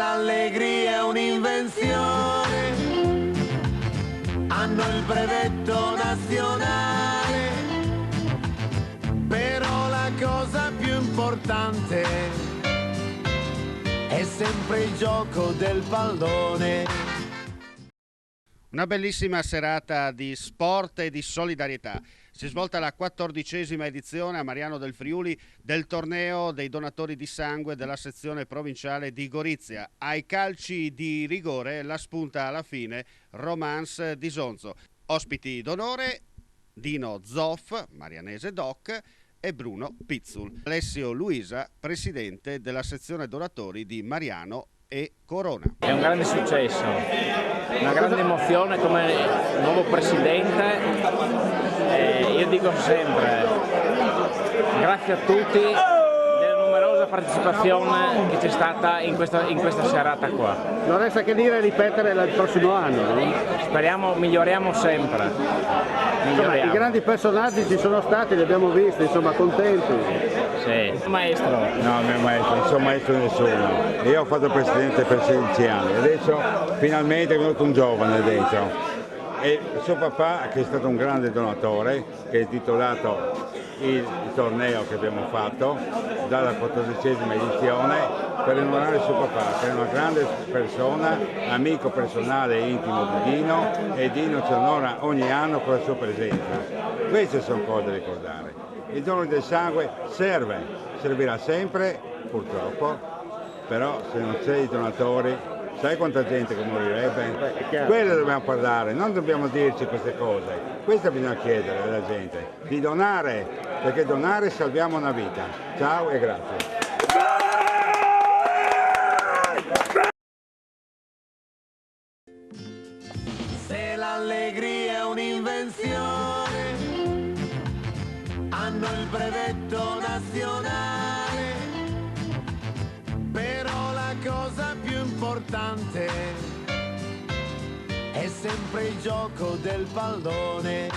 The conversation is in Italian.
l'allegria è un'invenzione, hanno il brevetto nazionale, però la cosa più importante è sempre il gioco del pallone. Una bellissima serata di sport e di solidarietà. Si è svolta la 14ª edizione a Mariano del Friuli del torneo dei donatori di sangue della sezione provinciale di Gorizia. Ai calci di rigore la spunta alla fine Romance di Sonzo. Ospiti d'onore Dino Zoff, marianese doc, e Bruno Pizzul. Alessio Luisa, presidente della sezione donatori di Mariano e Corona. È un grande successo, una grande emozione come nuovo presidente. Io dico sempre grazie a tutti della numerosa partecipazione che c'è stata in questa serata qua. Non resta che dire e ripetere il prossimo anno, no? Speriamo, miglioriamo sempre. Insomma, i grandi personaggi ci sono stati, li abbiamo visti, insomma, contenti. Sì. Maestro? No, mio maestro, non sono maestro nessuno. Io ho fatto presidente per 16 anni, adesso finalmente è venuto un giovane dentro. E suo papà, che è stato un grande donatore, che è titolato il torneo che abbiamo fatto dalla 14ª edizione, per onorare suo papà, che è una grande persona, amico personale e intimo di Dino, e Dino ci onora ogni anno con la sua presenza. Queste sono cose da ricordare. Il dono del sangue servirà sempre, purtroppo, però se non c'è i donatori, sai quanta gente che morirebbe? Quello dobbiamo parlare, non dobbiamo dirci queste cose. Questo bisogna chiedere alla gente, di donare, perché donare salviamo una vita. Ciao e grazie. Se l'allegria è un'invenzione, hanno il brevetto nazionale, però la cosa più importante è sempre il gioco del pallone.